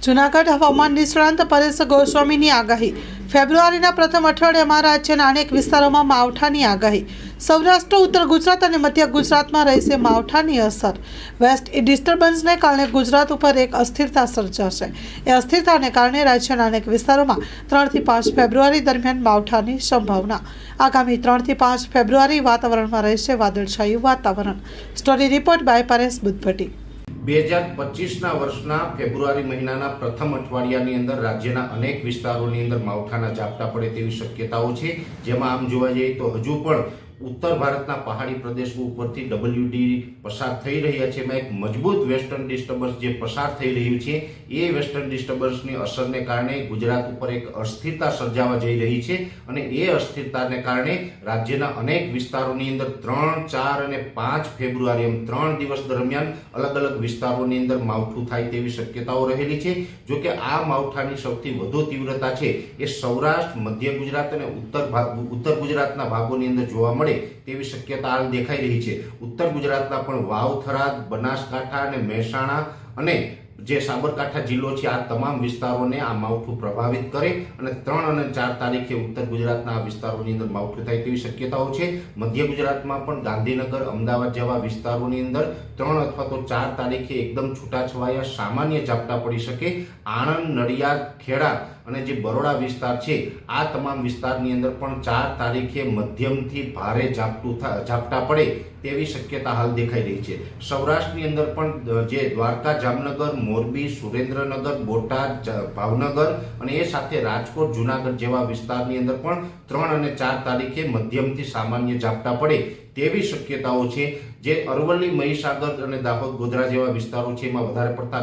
જૂનાગઢ હવામાન નિષ્ણાંત પરેશ ગોસ્વામીની આગાહી. ફેબ્રુઆરીના પ્રથમ અઠવાડિયામાં રાજ્યના અનેક વિસ્તારોમાં માવઠાની આગાહી. સૌરાષ્ટ્ર, ઉત્તર ગુજરાત અને મધ્ય ગુજરાતમાં રહેશે માવઠાની અસર. વેસ્ટ ડિસ્ટર્બન્સને કારણે ગુજરાત ઉપર એક અસ્થિરતા સર્જાશે. એ અસ્થિરતાને કારણે રાજ્યના અનેક વિસ્તારોમાં 3 થી 5 ફેબ્રુઆરી દરમિયાન માવઠાની સંભાવના. આગામી 3 થી 5 ફેબ્રુઆરી વાતાવરણમાં રહેશે વાદળછાયું વાતાવરણ. Story report by Paresh Buddhbhatti. 2025ના વર્ષના ફેબ્રુઆરી મહિનાના પ્રથમ અઠવાડિયાની અંદર રાજ્યના અનેક વિસ્તારોની અંદર માવઠાના ઝાપટા પડે તેવી શક્યતાઓ છે. જેમાં આમ જોવા જઈએ તો હજુ પણ ઉત્તર ભારતના પહાડી પ્રદેશો ઉપરથી WD પસાર થઈ રહ્યા છે. એમાં એક મજબૂત વેસ્ટર્ન ડિસ્ટર્બન્સ જે પસાર થઈ રહ્યું છે, એ વેસ્ટર્ન ડિસ્ટર્બન્સની અસરને કારણે ગુજરાત ઉપર એક અસ્થિરતા સર્જાવા જઈ રહી છે. અને એ અસ્થિરતાને કારણે રાજ્યના અનેક વિસ્તારોની અંદર 3, 4 અને 5 ફેબ્રુઆરી એમ 3 દિવસ દરમિયાન અલગ અલગ વિસ્તારોની અંદર માવઠું થાય તેવી શક્યતાઓ રહેલી છે. જોકે આ માવઠાની સૌથી વધુ તીવ્રતા છે એ સૌરાષ્ટ્ર, મધ્ય ગુજરાત અને ઉત્તર ગુજરાતના ભાગોની અંદર જોવા મળે તેવી શક્યતા હાલ દેખાઈ રહી છે. ઉત્તર ગુજરાતના પણ વાવ, થરાદ, બનાસકાંઠા અને મહેસાણા અને જે સાબરકાંઠા જિલ્લો છે, આ તમામ વિસ્તારોને આ માવઠું પ્રભાવિત કરે અને 3 અને 4 તારીખે ઉત્તર ગુજરાતના આ વિસ્તારોની અંદર માવઠું થાય તેવી શક્યતાઓ છે. મધ્ય ગુજરાતમાં પણ ગાંધીનગર, અમદાવાદ જેવા વિસ્તારોની અંદર 3 અથવા તો 4 તારીખે એકદમ છૂટાછવાયા સામાન્ય ઝાપટા પડી શકે. આણંદ, નડિયાદ, ખેડા અને જે બરોડા વિસ્તાર છે, આ તમામ વિસ્તારની અંદર પણ 4 તારીખે મધ્યમથી ભારે ઝાપટા પડે તેવી શક્યતા હાલ દેખાઈ રહી છે. સૌરાષ્ટ્રની અંદર પણ જે દ્વારકા, જામનગર, મોરબી, સુરેન્દ્રનગર, બોટાદ, ભાવનગર અને એ સાથે રાજકોટ, જૂનાગઢ જેવા વિસ્તારની અંદર પણ 3 અને 4 તારીખે મધ્યમથી સામાન્ય ઝાપટા પડે તેવી શક્યતાઓ છે. જે અરવલ્લી, મહીસાગર અને દાહોદ, ગોધરા જેવા વિસ્તારો છે, એમાં વધારે પડતા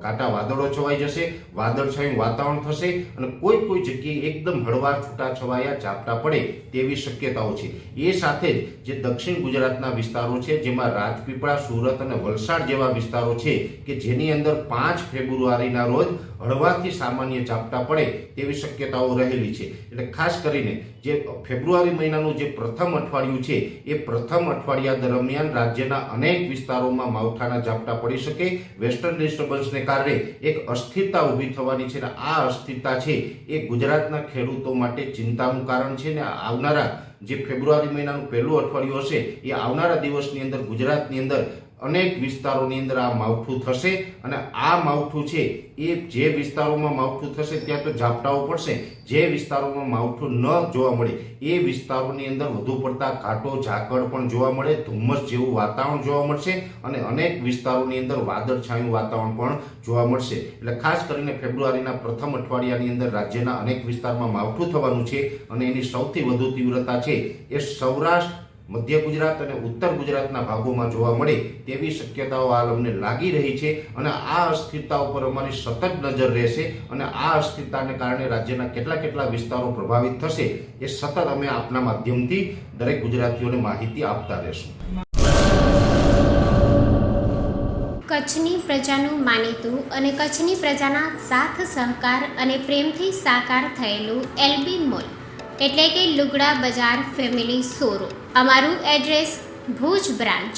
કાંટા વાદળો છવાઈ જશે, વાદળછાયું વાતાવરણ થશે અને કોઈ જગ્યાએ એકદમ હળવા છૂટાછવાયા ઝાપટા પડે તેવી શક્યતાઓ છે. એ સાથે જ જે દક્ષિણ ગુજરાતના વિસ્તારો છે, જેમાં રાજપીપળા, સુરત અને વલસાડ જેવા વિસ્તારો છે કે જેની અંદર 5 ફેબ્રુઆરીના રોજ હળવાથી સામાન્ય ઝાપટા પડે તેવી શક્યતાઓ રહેલી છે. એટલે ખાસ કરીને જે ફેબ્રુઆરી મહિનાનું જે પ્રથમ અઠવાડિયું છે, એ પ્રથમ અઠવાડિયા દરમિયાન રાજ્યના અનેક વિસ્તારોમાં માવઠાના ઝાપટા પડી શકે. વેસ્ટર્ન ડિસ્ટર્બન્સને કારણે એક અસ્થિરતા ઊભી થવાની છે અને આ અસ્થિરતા છે એ ગુજરાતના ખેડૂતો માટે ચિંતાનું કારણ છે. ને આવનારા જે ફેબ્રુઆરી મહિનાનું પહેલું અઠવાડિયું હશે, એ આવનારા દિવસની અંદર ગુજરાતની અંદર અનેક વિસ્તારોની અંદર આ માવઠું થશે. અને આ માવઠું છે એ જે વિસ્તારોમાં માવઠું થશે ત્યાં તો ઝાપટાઓ પડશે. જે વિસ્તારોમાં માવઠું ન જોવા મળે એ વિસ્તારોની અંદર વધુ પડતા ઘાટો, ઝાકળ પણ જોવા મળે, ધુમ્મસ જેવું વાતાવરણ જોવા મળશે અને અનેક વિસ્તારોની અંદર વાદળછાયું વાતાવરણ પણ જોવા મળશે. એટલે ખાસ કરીને ફેબ્રુઆરીના પ્રથમ અઠવાડિયાની અંદર રાજ્યના અનેક વિસ્તારમાં માવઠું થવાનું છે અને એની સૌથી વધુ તીવ્રતા છે એ સૌરાષ્ટ્ર, મધ્ય ગુજરાત અને ઉત્તર ગુજરાતના ભાગોમાં જોવા મળે તેવી શક્યતાઓ હાલ અમને લાગી રહી છે. અને આ અસ્થિરતા ઉપર અમારી સતત નજર રહેશે અને આ અસ્થિરતાને કારણે રાજ્યના કેટલા વિસ્તારો પ્રભાવિત થશે એ સતત અમે આપના માધ્યમથી દરેક ગુજરાતીઓને માહિતી આપતા રહેશું. કચ્છની પ્રજાનું માનીતું અને કચ્છની પ્રજાના સાથ સહકાર અને પ્રેમથી સાકાર થયેલું LB મોલ એટલે કે લુગડા બજાર ફેમિલી શોરૂમ. અમારું address Bhuj branch,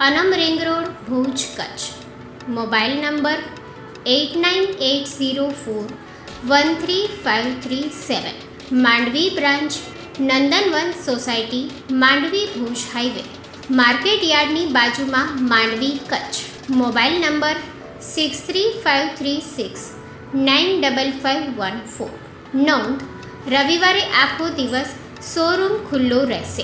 Anam ring road, Bhuj, Kutch. Mobile number 8980413537. Mandvi branch, Nandanvan society, Mandvi, Bhuj highway, market યાર્ડની બાજુમાં, માંડવી, કચ્છ. Mobile number 6353695514. નોંધ: રવિવારે આખો દિવસ શોરૂમ ખુલ્લો રહેશે.